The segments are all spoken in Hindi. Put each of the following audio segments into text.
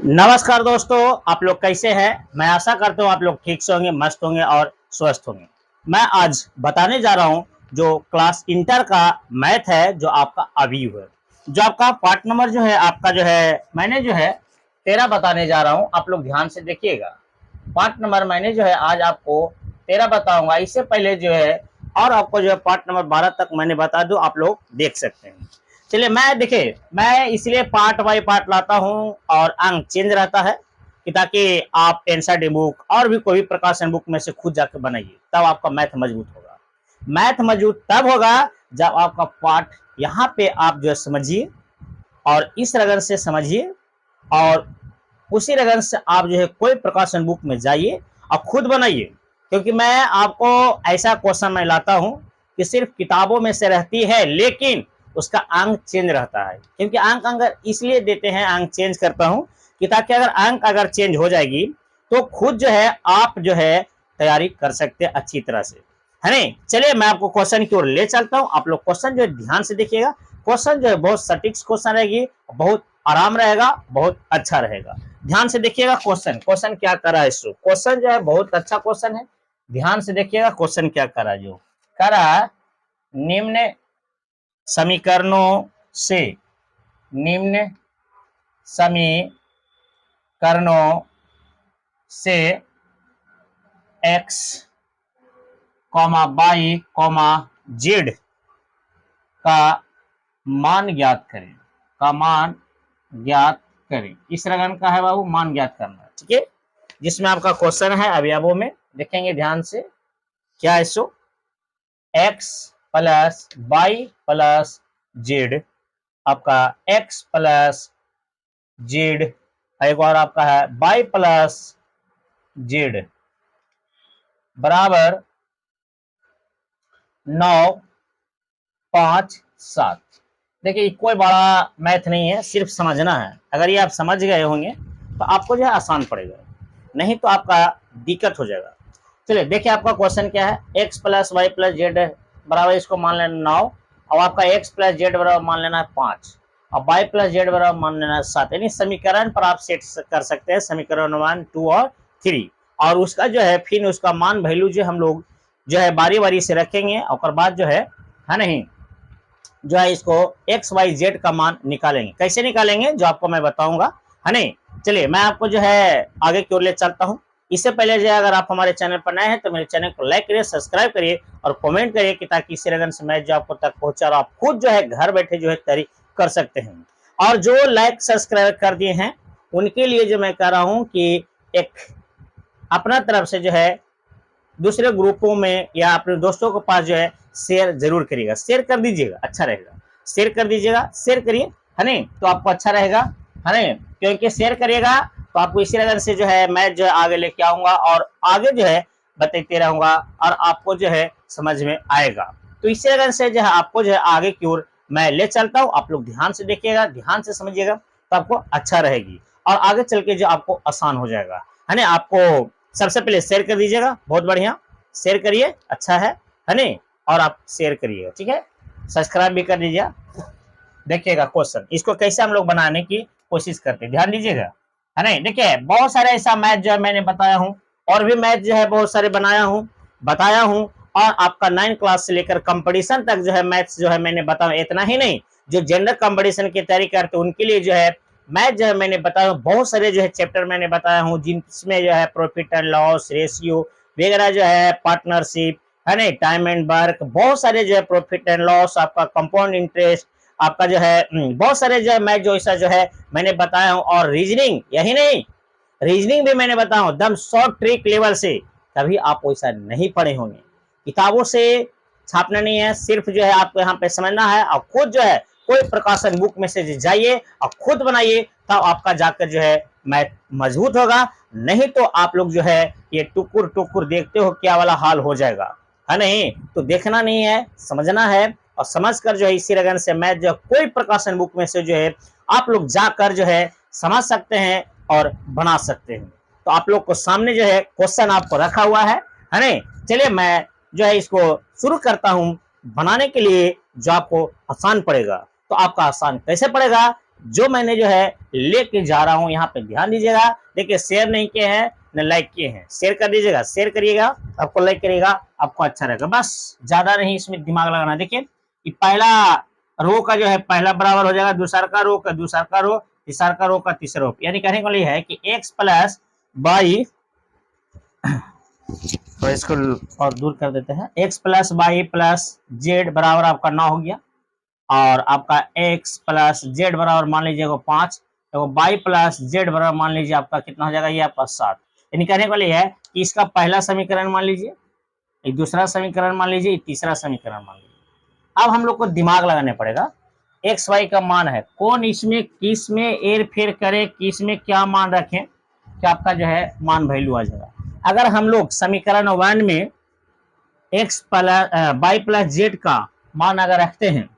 नमस्कार दोस्तों, आप लोग कैसे हैं। मैं आशा करता हूँ आप लोग ठीक से होंगे, मस्त होंगे और स्वस्थ होंगे। मैं आज बताने जा रहा हूँ जो क्लास इंटर का मैथ है, जो आपका अभी है, जो आपका पार्ट नंबर जो है, आपका जो है मैंने जो है 13 बताने जा रहा हूँ। आप लोग ध्यान से देखिएगा। पार्ट नंबर मैंने जो है आज आपको 13 बताऊंगा। इससे पहले जो है और आपको जो है पार्ट नंबर 12 तक मैंने बता दूं, आप लोग देख सकते हैं। चलिए, मैं देखिए, मैं इसलिए पार्ट बाय पार्ट लाता हूं और अंक चेंज रहता है कि ताकि आप एनसीईआरटी बुक और भी कोई भी प्रकाशन बुक में से खुद जाकर बनाइए, तब आपका मैथ मजबूत होगा। मैथ मजबूत तब होगा जब आपका पार्ट यहाँ पे आप जो है समझिए और इस रगन से समझिए और उसी रगन से आप जो है कोई प्रकाशन बुक में जाइए और खुद बनाइए। क्योंकि मैं आपको ऐसा क्वेश्चन मैं लाता हूं कि सिर्फ किताबों में से रहती है, लेकिन उसका अंक चेंज रहता है। क्योंकि अंक अगर इसलिए देते हैं, अंक चेंज करता हूं कि ताकि अगर अंक अगर चेंज हो जाएगी तो खुद जो है आप जो है तैयारी कर सकते हैं अच्छी तरह से, है नहीं। चलिए, मैं आपको क्वेश्चन की ओर ले चलता हूं। आप लोग क्वेश्चन जो है ध्यान से देखिएगा। क्वेश्चन जो है बहुत सटीक क्वेश्चन रहेगी, बहुत आराम रहेगा, बहुत अच्छा रहेगा। ध्यान से देखिएगा। क्वेश्चन क्वेश्चन क्या कर रहा है। क्वेश्चन जो है बहुत अच्छा क्वेश्चन है। ध्यान से देखिएगा क्वेश्चन क्या कर रहा है। जो कर रहा है, निम्न समीकरणों से निम्न समीकरणों से x, y, z का मान ज्ञात करें। का मान ज्ञात करें। इस रगन का है बाबू, मान ज्ञात करना है। ठीक है, जिसमें आपका क्वेश्चन है अवयवों में देखेंगे ध्यान से। क्या है so, x plus Y plus Z, आपका x प्लस जेड, एक और आपका है वाई प्लस जेड बराबर 9, 5, 7। देखिए, कोई बड़ा मैथ नहीं है, सिर्फ समझना है। अगर ये आप समझ गए होंगे तो आपको जो है आसान पड़ेगा, नहीं तो आपका दिक्कत हो जाएगा। चलिए देखिए, आपका क्वेश्चन क्या है। X plus Y plus Z बराबर, इसको मान लेना 9, और आपका एक्स प्लस जेड बराबर मान लेना है 5, और वाई प्लस जेड बराबर मान लेना है 7। यानी समीकरण पर आप सेट कर सकते हैं, समीकरण 1, 2 और 3, और उसका जो है फिर उसका मान वैल्यू जो हम लोग जो है बारी बारी से रखेंगे, और बाद जो है नहीं, जो है इसको एक्स वाई जेड का मान निकालेंगे। कैसे निकालेंगे जो आपको मैं बताऊंगा, है नहीं। चलिए, मैं आपको जो है आगे की ओर ले चलता हूँ। इससे पहले जो है अगर आप हमारे चैनल पर नए हैं तो मेरे चैनल को लाइक करिए, सब्सक्राइब करिए और कमेंट करिए कि ताकि इसी रगन से मैच जो आपको तक पहुंचा और आप खुद जो है घर बैठे जो है तैयारी कर सकते हैं। और जो लाइक सब्सक्राइब कर दिए हैं उनके लिए जो मैं कह रहा हूँ कि एक अपना तरफ से जो है दूसरे ग्रुपों में या अपने दोस्तों के पास जो है शेयर जरूर करिएगा। शेयर कर दीजिएगा, अच्छा रहेगा। शेयर कर दीजिएगा, शेयर करिए, है नहीं, तो आपको अच्छा रहेगा, है नहीं। क्योंकि शेयर करिएगा तो आपको इसी तरह से जो है मैं जो है आगे लेके आऊंगा और आगे जो है बताते रहूंगा और आपको जो है समझ में आएगा। तो इसी तरह से जो है आपको जो है आगे की ओर मैं ले चलता हूँ। आप लोग ध्यान से देखिएगा, ध्यान से समझिएगा, तो आपको अच्छा रहेगी और आगे चल के जो आपको आसान हो जाएगा, है ना। आपको सबसे पहले शेयर कर दीजिएगा, बहुत बढ़िया, शेयर करिए, अच्छा है नहीं। और आप शेयर करिएगा, ठीक है, सब्सक्राइब भी कर दीजिएगा। देखिएगा क्वेश्चन, इसको कैसे हम लोग बनाने की कोशिश करते हैं, ध्यान दीजिएगा, है नहीं। देखिए, बहुत सारे ऐसा मैथ जो है मैंने बताया हूँ, और भी मैथ जो है बहुत सारे बताया हूँ। और आपका 9 क्लास से लेकर कंपटीशन तक जो है मैथ्स जो है मैंने बताया। इतना ही नहीं, जो जनरल कंपटीशन की तैयारी करते हैं उनके लिए जो है मैथ जो है मैंने बताया। बहुत सारे जो है चैप्टर मैंने बताया हूँ, जिसमें जो है प्रॉफिट एंड लॉस रेशियो वगैरह जो है, पार्टनरशिप, है नहीं, टाइम एंड वर्क, बहुत सारे जो है प्रॉफिट एंड लॉस, आपका कंपाउंड इंटरेस्ट, आपका जो है बहुत सारे जो है मैथ जो ऐसा जो है मैंने बताया हूँ। और रीजनिंग, यही नहीं, रीजनिंग भी मैंने बताया हूँ एकदम शॉर्ट ट्रिक लेवल से। कभी आप वैसा नहीं पढ़े होंगे, किताबों से छापना नहीं है, सिर्फ जो है आपको यहाँ पे समझना है और खुद जो है कोई प्रकाशन बुक में से जाइए और खुद बनाइए, तब आपका जाकर जो है मैथ मजबूत होगा। नहीं तो आप लोग जो है ये टुकुर टुकुर देखते हो क्या वाला हाल हो जाएगा, है नहीं। तो देखना नहीं है, समझना है, और समझकर जो है इसी लगन से मैथ जो कोई प्रकाशन बुक में से जो है आप लोग जाकर जो है समझ सकते हैं और बना सकते हैं। तो आप लोग को सामने जो है क्वेश्चन आपको रखा हुआ है नहीं। चलिए, मैं जो है इसको शुरू करता हूं बनाने के लिए, जो आपको आसान पड़ेगा। तो आपका आसान कैसे पड़ेगा जो मैंने जो है लेके जा रहा हूं, यहाँ पे ध्यान दीजिएगा। देखिए शेयर नहीं किए हैं न लाइक किए हैं, शेयर कर दीजिएगा, शेयर करिएगा, आपको लाइक करिएगा, आपको अच्छा रहेगा, बस ज्यादा नहीं इसमें दिमाग लगाना। देखिए कि पहला रो का जो है पहला बराबर हो जाएगा दूसरा का रो का, दूसरा का रो, तीसरा का रो का तीसरा रो, यानी कहने वाली है कि x प्लस बाई, तो इसको और दूर कर देते हैं, x plus y plus Z बराबर आपका 9 हो गया, और आपका x प्लस जेड बराबर मान लीजिए 5, तो बाई प्लस जेड बराबर मान लीजिए आपका कितना हो जाएगा, ये आपका 7। यानी कहने वाली है कि इसका पहला समीकरण मान लीजिए, एक दूसरा समीकरण मान लीजिए, तीसरा समीकरण मान लीजिए। अब हम लोग को दिमाग लगाना पड़ेगा, एक्स वाई का मान है, कौन इसमें किस में एर फेर करे, किस में क्या मान रखें कि आपका जो है मान वैल्यू आ जाएगा। अगर हम लोग समीकरण 1 में x plus y plus Z का मान अगर रखते हैं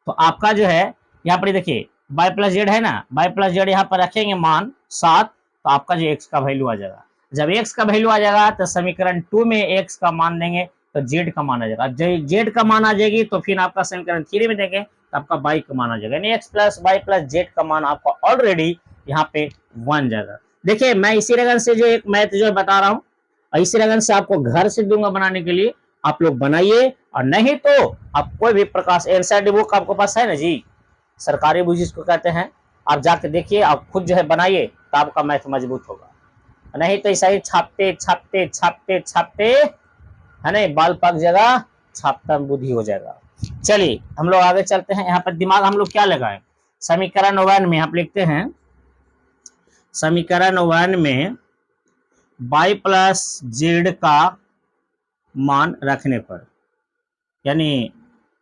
तो आपका जो है यहाँ पर देखिए बाई प्लस जेड है ना, बाई प्लस जेड यहाँ पर रखेंगे मान 7, तो आपका जो एक्स का वैल्यू आ जाएगा। जब एक्स का वैल्यू आ जाएगा तो समीकरण 2 में एक्स का मान देंगे तो जेड का मान आ जाएगा, जेड का मान आ जाएगी तो फिर आपका समीकरण 3 में देंगे तो आपका बाई का मान आ जाएगा, यानी x plus y plus Z का मान आपका ऑलरेडी यहाँ पे 1 जाएगा। देखिए मैं इसी रगन से जो एक मैथ जो बता रहा हूँ, और इसी रगन से आपको घर से दूंगा बनाने के लिए, आप लोग बनाइए, और नहीं तो आप कोई भी प्रकाश एनसीईआरटी बुक आपके पास है ना जी, सरकारी बुक जिसको कहते हैं, आप जाके देखिए, आप खुद जो है बनाइए तो आपका मैथ मजबूत होगा। नहीं तो ऐसा ही छापते छापते छापते छापते है ना बाल पक जाएगा, छापता बुद्धि हो जाएगा। चलिए हम लोग आगे चलते हैं। यहाँ पर दिमाग हम लोग क्या लगाए, समीकरण 1 में आप लिखते हैं, समीकरण 1 में बाई प्लस जेड का मान रखने पर, यानी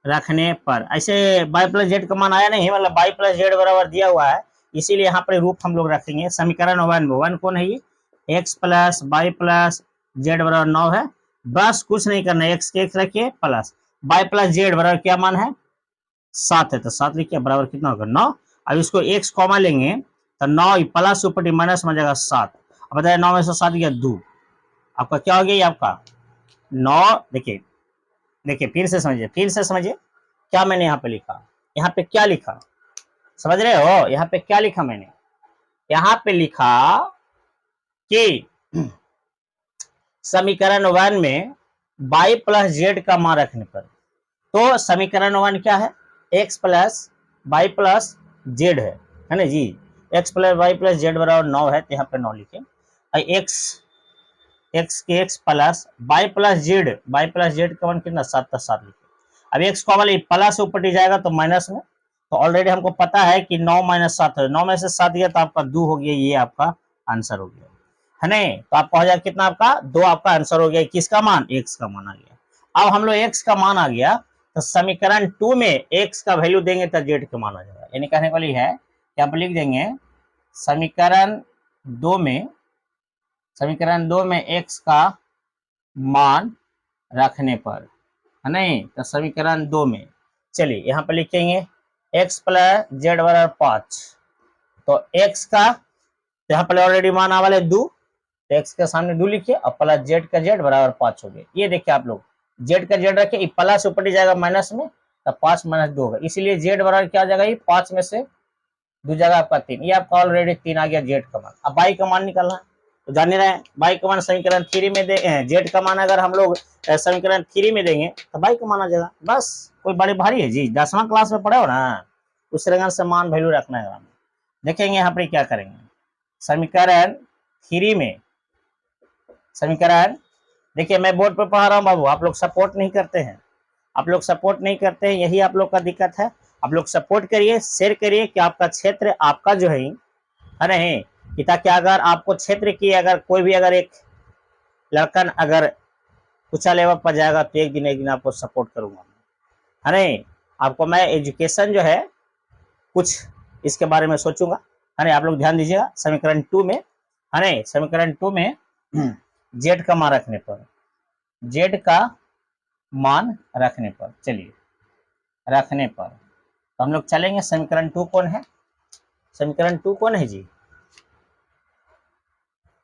रखने पर, ऐसे बाई प्लस जेड का मान आया नहीं, मतलब बाई प्लस जेड बराबर दिया हुआ है, इसीलिए यहाँ पर रूप हम लोग रखेंगे। समीकरण 1 में 1 कौन है, ये x plus y plus Z बराबर 9 है, बस कुछ नहीं करना, एक्स के एक्स रखिए प्लस बाई प्लस जेड बराबर क्या मान है 7 है, तो 7 लिखिए बराबर कितना होगा 9। अब इसको एक्स कॉमा लेंगे तो 9 प्लस ऊपर माइनस में जाएगा 7, अब बताइए 9 में से 7 गया 2, आपका क्या हो गया ये आपका 9। देखिए देखिए फिर से समझिए, फिर से समझिए क्या मैंने यहाँ पे लिखा, यहाँ पे क्या लिखा समझ रहे हो, यहाँ पे क्या लिखा मैंने, यहाँ पे लिखा कि समीकरण 1 में बाई प्लस जेड का मान रखने पर, तो समीकरण 1 क्या है, x plus y plus z है ना जी, x plus Y plus Z बराबर 9 है, तो यहाँ पे 9 लिखे, एक्स के x plus y plus Z का मान कितना 7 था 7 लिखे। अब एक्स को वाले प्लस ऊपर जाएगा तो माइनस में, तो ऑलरेडी हमको पता है कि 9 माइनस 7 है, 9 में से 7 गया तो आपका 2 हो गया, ये आपका आंसर हो गया है नहीं, तो आपका हो जाएगा कितना, आपका 2 आपका आंसर हो गया, किसका मान, एक्स का मान आ गया। अब हम लोग एक्स का मान आ गया तो समीकरण 2 में एक्स का वैल्यू देंगे तो जेड का मान आ जाएगा, यानी कहने वाली है कि आप लिख देंगे समीकरण 2 में एक्स का मान रखने पर है नहीं, तो समीकरण 2 में चलिए यहाँ पर लिखेंगे एक्स प्लस जेड बराबर 5, तो एक्स का तो यहाँ पर ऑलरेडी मान आ वाले 2, तो एक्स के सामने 2 लिखिए और प्लस जेड का जेड बराबर 5 हो गए। ये देखिए आप लोग जेड का जेड रखे, प्लस ऊपर जाएगा माइनस में, तो 5 माइनस 2 होगा, इसीलिए जेड बराबर क्या जाएगा, ये 5 में से 2 जगह आपका 3, ये आपका ऑलरेडी 3 आ गया जेड का मान। अब बाई का मान निकालना है, तो जान रहे हैं बाई का मान समीकरण 3 में दे, जेड का मान अगर हम लोग समीकरण 3 में देंगे तो बाई का मान आ जाएगा, बस कोई बड़ी भारी है जी, 10वां क्लास में पढ़े हो ना, उस तरह से मान वैल्यू रखना है। देखेंगे यहाँ पर क्या करेंगे, समीकरण 3 में, समीकरण देखिए मैं बोर्ड पर पढ़ा रहा हूँ बाबू, आप लोग सपोर्ट नहीं करते हैं, आप लोग सपोर्ट नहीं करते हैं, यही आप लोग का दिक्कत है। आप लोग सपोर्ट करिए, शेयर करिए कि आपका क्षेत्र आपका जो है नहीं, कि ताकि अगर आपको क्षेत्र की अगर कोई भी अगर एक लड़का अगर ऊंचा लेवल पर जाएगा तो एक दिन आपको सपोर्ट करूंगा है नहीं, आपको मैं एजुकेशन जो है कुछ इसके बारे में सोचूंगा है नहीं, आप लोग ध्यान दीजिएगा। समीकरण 2 में है नहीं, समीकरण 2 में जेड का मान रखने पर, जेड का मान रखने पर, चलिए रखने पर तो हम लोग चलेंगे समीकरण 2 कौन है, समीकरण 2 कौन है जी,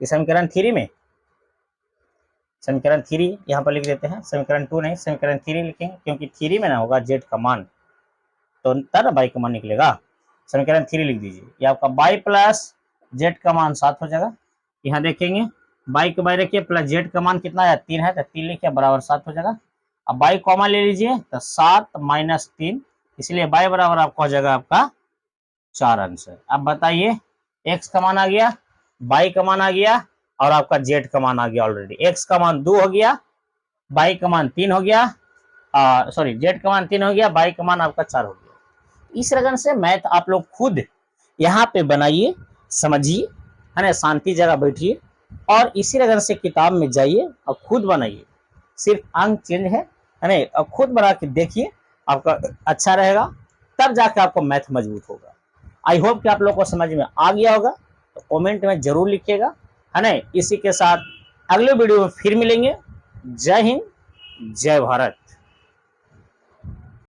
ये समीकरण 3 में, समीकरण 3 यहाँ पर लिख देते हैं, समीकरण 2 नहीं समीकरण 3 लिखेंगे, क्योंकि 3 में ना होगा जेड का मान तो तब बाई का मान निकलेगा। समीकरण 3 लिख दीजिए। ये आपका y प्लस जेड का मान 7 हो जाएगा। यहाँ देखेंगे y को y रखिए प्लस जेड का मान कितना है 3 है, तो 3 लिखिए बराबर 7 हो जाएगा। अब y कॉमन ले लीजिए तो 7 माइनस 3, इसलिए y बराबर आपका हो जाएगा आपका 4 आंसर। अब बताइए x का मान आ गया, y का मान आ गया और आपका z का मान आ गया ऑलरेडी। x का मान 2 हो गया, y का मान 3 हो गया, सॉरी z का मान 3 हो गया, y का मान आपका 4 हो गया। इस रकम से मैथ आप लोग खुद यहाँ पे बनाइए, समझिए, है ना, शांति जगह बैठिए और इसी रकम से किताब में जाइए और खुद बनाइए। सिर्फ अंक चेंज है ना, और खुद बना के देखिए, आपका अच्छा रहेगा, तब जाके आपको मैथ मजबूत होगा। आई होप कि आप लोग को समझ में आ गया होगा, तो कमेंट में जरूर लिखिएगा, है ना। इसी के साथ अगले वीडियो में फिर मिलेंगे। जय हिंद, जय भारत।